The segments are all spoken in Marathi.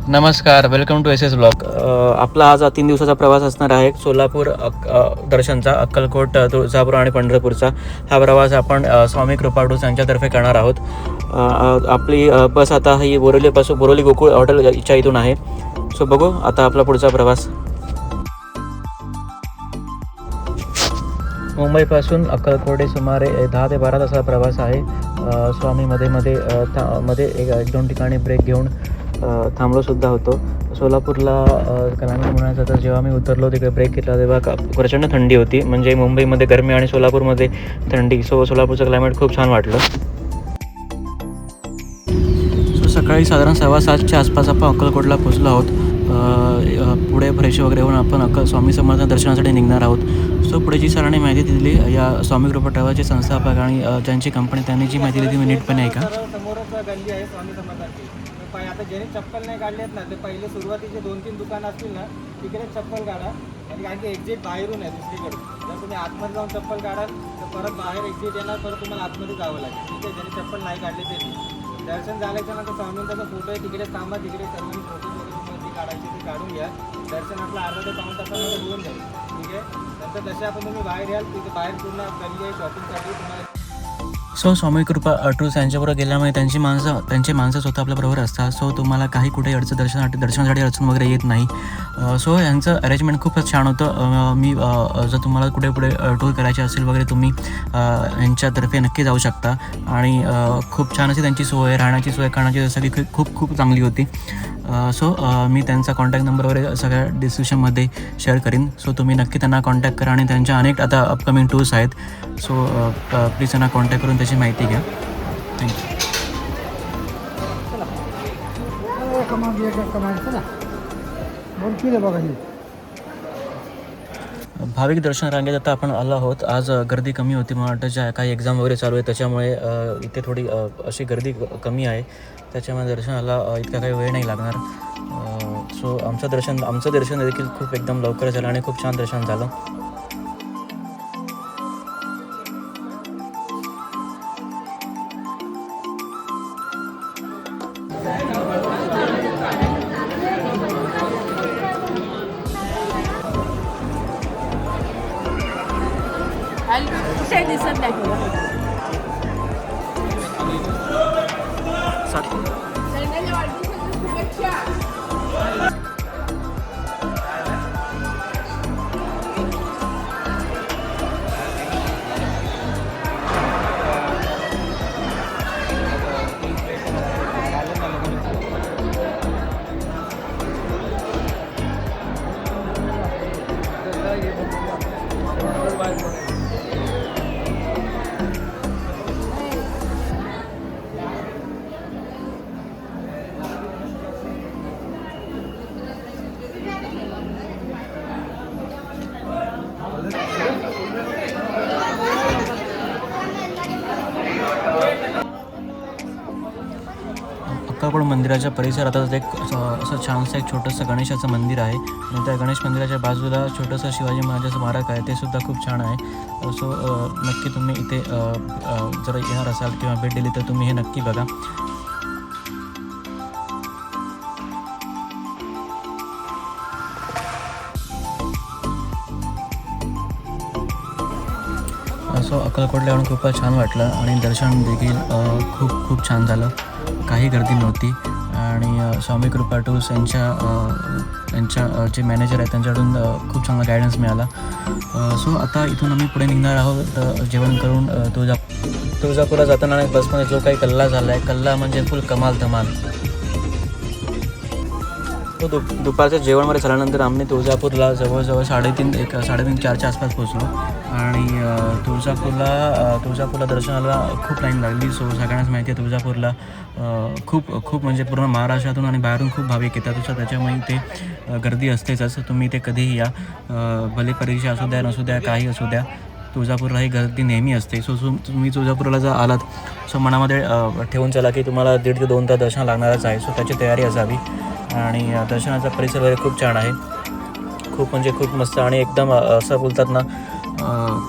नमस्कार, वेलकम टू SS ब्लॉग. आपला आज 3 दिवसाचा प्रवास असणार आहे. सोलापूर दर्शनचा, अक्कलकोट, तुळजापूर आणि पंढरपूरचा हा प्रवास आपण स्वामी कृपा टूर्स यांच्यातर्फे करणार आहोत. आपली बस आता ही बोरोली गोकुळ हॉटेलच्या इथून आहे. सो बघू आता आपला पुढचा प्रवास. मुंबईपासून अक्कलकोट सुमारे 10 ते 12 तासाचा प्रवास आहे. स्वामी मध्ये एक दोन ठिकाणी ब्रेक घेऊन थांबलो सुद्धा होतो. सोलापूरला ग्रामीण म्हणायचं तर जेव्हा मी उतरलो तिकडे ब्रेक घेतला तेव्हा प्रचंड थंडी होती. म्हणजे मुंबईमध्ये गरमी आणि सोलापूरमध्ये थंडी. सोलापूरचं क्लायमेट खूप छान वाटलं. सकाळी साधारण 6:15च्या आसपास आपण अक्कलकोटला पोचलो आहोत. पुढे फ्रेश वगैरे होऊन आपण स्वामी समर्थ दर्शनासाठी निघणार आहोत. सो पुढे जी सरांनी माहिती दिली, या स्वामी कृपा ट्रॅव्हलचे संस्थापक आणि ज्यांची कंपनी, त्यांनी जी माहिती दिली मी नीटपणे ऐका. समोरच गल्ली आहे स्वामी समर्थांची. आता ज्यांनी चप्पल नाही काढलेत ना, ते पहिले सुरुवातीचे 2-3 दुकानं असतील ना, तिकडे चप्पल काढा. आणि कारण की एक्झिट बाहेरून आहे दुसरीकडे. जर तुम्ही आतमध्ये जाऊन चप्पल काढाल तर परत बाहेर एक्झिट येणार, परत तुम्हाला आतमध्ये जावं लागेल. ठीक आहे, ज्यांनी चप्पल नाही काढले त्यांनी दर्शन झाल्याच्या नंतर स्वामींचा फोटो आहे तिकडे थांबा. तिकडे सर्वांनी फोटो वगैरे काढायचे ते काढून घ्या. दर्शन आपलं अर्धा ते पाऊण तासामध्ये होऊन जाईल. ठीक आहे, नंतर जसे आपण तुम्ही बाहेर याल तिथे बाहेर पूर्ण गल्ली आहे शॉपिंगसाठी तुम्हाला. सो स्वामी कृपा टूर्स यांच्याबरोबर गेल्यामुळे त्यांची माणसं स्वतः आपल्याबरोबर असतात. सो तुम्हाला काही कुठे दर्शनासाठी अडचण वगैरे येत नाही. सो यांचं अरेंजमेंट खूपच छान होतं. मी जर तुम्हाला पुढे टूर करायची असेल वगैरे तुम्ही यांच्यातर्फे नक्की जाऊ शकता. आणि खूप छान अशी त्यांची सोय, राहण्याची सोय, खाण्याची सगळी खूप चांगली होती. सो मी त्यांचा कॉन्टॅक्ट नंबर वगैरे सगळ्या डिस्क्रिप्शनमध्ये शेअर करीन. सो तुम्ही नक्की त्यांना कॉन्टॅक्ट करा. आणि त्यांच्या अनेक आता अपकमिंग टूर्स आहेत. सो प्लीज त्यांना कॉन्टॅक्ट करून त्याची माहिती घ्या. थँक्यू. भाविक दर्शन रांगेत आता आपण आलो आहोत. आज गर्दी कमी होती. मला वाटतं ज्या काही एक्झाम वगैरे चालू आहे त्याच्यामुळे इथे थोडी अशी गर्दी कमी आहे. त्याच्यामुळे दर्शनाला इतका काही वेळ नाही लागणार. सो आमचं दर्शन देखील खूप एकदम लवकर झालं आणि खूप छान दर्शन झालं. दिसत नाही. अक्कलकोट मंदिराच्या परिसरातच असं छानसं एक छोटंसं गणेशाचं मंदिर आहे. आणि त्या गणेश मंदिराच्या बाजूला छोटंसं शिवाजी महाराजाचं स्मारक आहे, ते सुद्धा खूप छान आहे. सो नक्की तुम्ही इथे जर येणार असाल किंवा भेट दिली तर तुम्ही हे नक्की बघा. सो अक्कलकोटला येऊन खूपच छान वाटलं आणि दर्शन देखील खूप छान झालं. काही गर्दी नव्हती. आणि स्वामी कृपा टूर्स यांच्या जे मॅनेजर आहेत त्यांच्याकडून खूप चांगला गायडन्स मिळाला. सो आता इथून आम्ही पुढे निघणार आहोत जेवण करून. तुळजापूरला जाताना बसमध्ये जो काही कल्ला झाला आहे, कल्ला म्हणजे फुल धमाल. तो दुपारच्या जेवणमध्ये झाल्यानंतर आम्ही तुळजापूरला जवळजवळ 3:30-4च्या आसपास पोचलो. आणि तुळजापूरला दर्शनाला खूप लाईन लागली. सो सगळ्यांनाच माहिती आहे तुळजापूरला खूप म्हणजे पूर्ण महाराष्ट्रातून आणि बाहेरून खूप भाविक येतात. सो त्याच्यामुळे इथे गर्दी असतेच. तुम्ही इथे कधीही या, भले परीक्षा असू द्या नसू द्या, काही असू द्या, तुळजापूरला ही गर्दी नेहमी असते. सो तुम्ही तुळजापूरला जर आलात सो मनामध्ये ठेवून चला की तुम्हाला 1.5 ते 2 तास दर्शन लागणारच आहे. सो त्याची तयारी असावी. आणि दर्शनाचा परिसर वगैरे खूप छान आहे. खूप मस्त आणि एकदम असं बोलतात ना,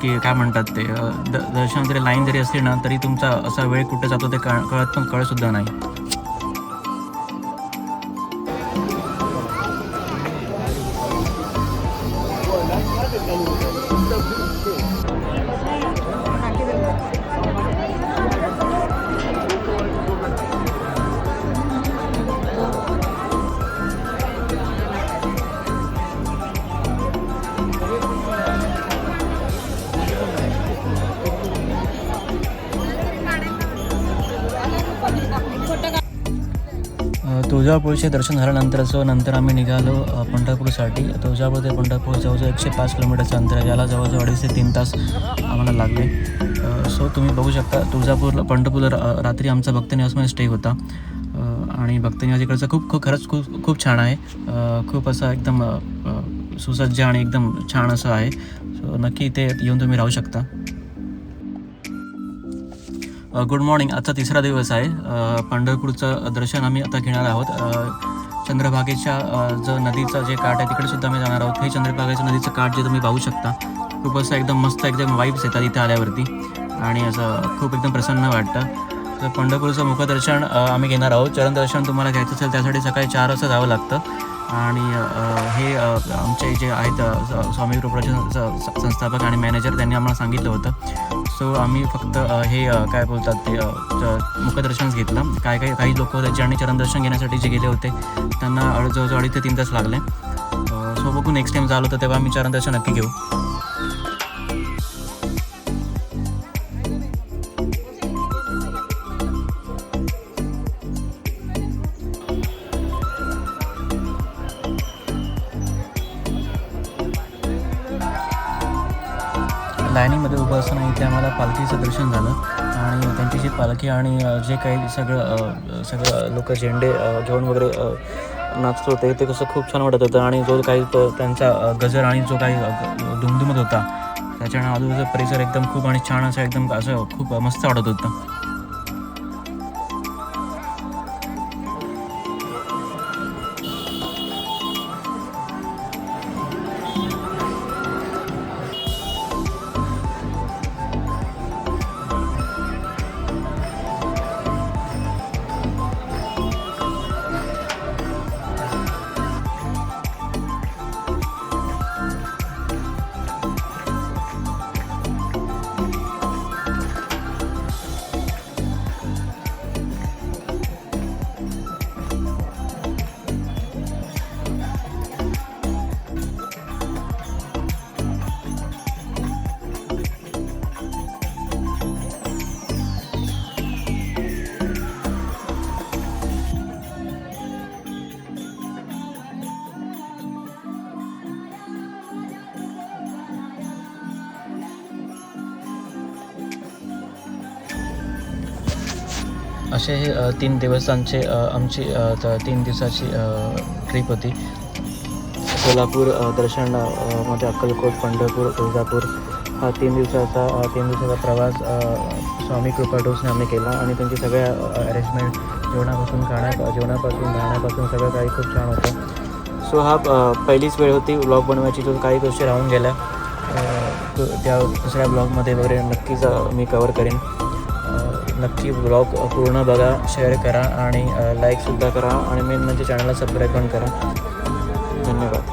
की काय म्हणतात ते दर्शन जरी लाईन जरी असली ना तरी तुमचा असा वेळ कुठे जातो ते कळतसुद्धा नाही. तुळजापूरचे दर्शन झाल्यानंतर नंतर आम्ही निघालो पंढरपूरसाठी. तुळजापूर ते पंढरपूर जवळजवळ 105 किलोमीटरचं अंतर आहे, याला जवळजवळ 2.5 ते 3 तास आम्हाला लागले. सो तुम्ही बघू शकता तुळजापूरला पंढरपूरला रात्री आमचा भक्तनिवासमध्ये स्टे होता. आणि भक्तनिवास इकडचं खूप छान आहे. खूप असं एकदम सुसज्ज आणि एकदम छान असं आहे. सो नक्की इथे येऊन तुम्ही राहू शकता. Good morning. आजचा 3रा दिवस आहे. पंढरपूरचं दर्शन आम्ही आता घेणार आहोत. चंद्रभागेच्या जो नदीचं जे काठ आहे तिकडेसुद्धा आम्ही जाणार आहोत. हे चंद्रभागेचं नदीचं काठ जे तुम्ही पाहू शकता, खूप असं एकदम मस्त एकदम वाईब्स येतात इथे आल्यावरती आणि असं खूप एकदम प्रसन्न वाटतं. तर पंढरपूरचं मुखदर्शन आम्ही घेणार आहोत. चरणदर्शन तुम्हाला घ्यायचं असेल त्यासाठी सकाळी 4 वाजता जावं लागतं. आणि हे आमचे जे आहेत स्वामी कृपाचे संस्थापक आणि मॅनेजर त्यांनी आम्हाला सांगितलं होतं. सो आम्ही फक्त हे काय बोलतात ते मुखदर्शनच घेतलं. काही लोक होते ज्यांनी चरणदर्शन घेण्यासाठी जे गेले होते त्यांना जवळजवळ 2.5 ते 3 तास लागले. सो बघू नेक्स्ट टाईम झालं तर तेव्हा आम्ही चरणदर्शन नक्की घेऊ. लाईनीमध्ये उभं असताना इथे आम्हाला पालखीचं दर्शन झालं आणि त्यांची जी पालखी आणि जे काही सगळं लोक झेंडे घेऊन वगैरे नाचत होते ते कसं खूप छान वाटत होतं. आणि जो काही त्यांचा गजर आणि जो काही दुमदुमत होता त्याच्यानं आजूबाजूचा परिसर एकदम खूप आणि छान असं एकदम असं खूप मस्त वाटत होतं. असे हे 3 दिवसांचे आमची 3 दिवसाची ट्रिप होती. सोलापूर दर्शन मध्ये अक्कलकोट, पंढरपूर, तुळजापूर हा 3 दिवसाचा प्रवास स्वामी कृपा टूर्सने आम्ही केला. आणि त्यांची सगळ्या अरेंजमेंट जेवणापासून राहण्यापासून सगळं काही खूप छान होतं. सो हा पहिलीच वेळ होती व्लॉग बनवायची, जो काही गोष्टी राहून गेल्या त्या दुसऱ्या ब्लॉगमध्ये वगैरे नक्कीच मी कवर करेन. नक्की ब्लॉग पूर्ण बघा, शेअर करा आणि लाईकसुद्धा करा आणि मेन म्हणजे चॅनलला सबस्क्राईब पण करा. धन्यवाद.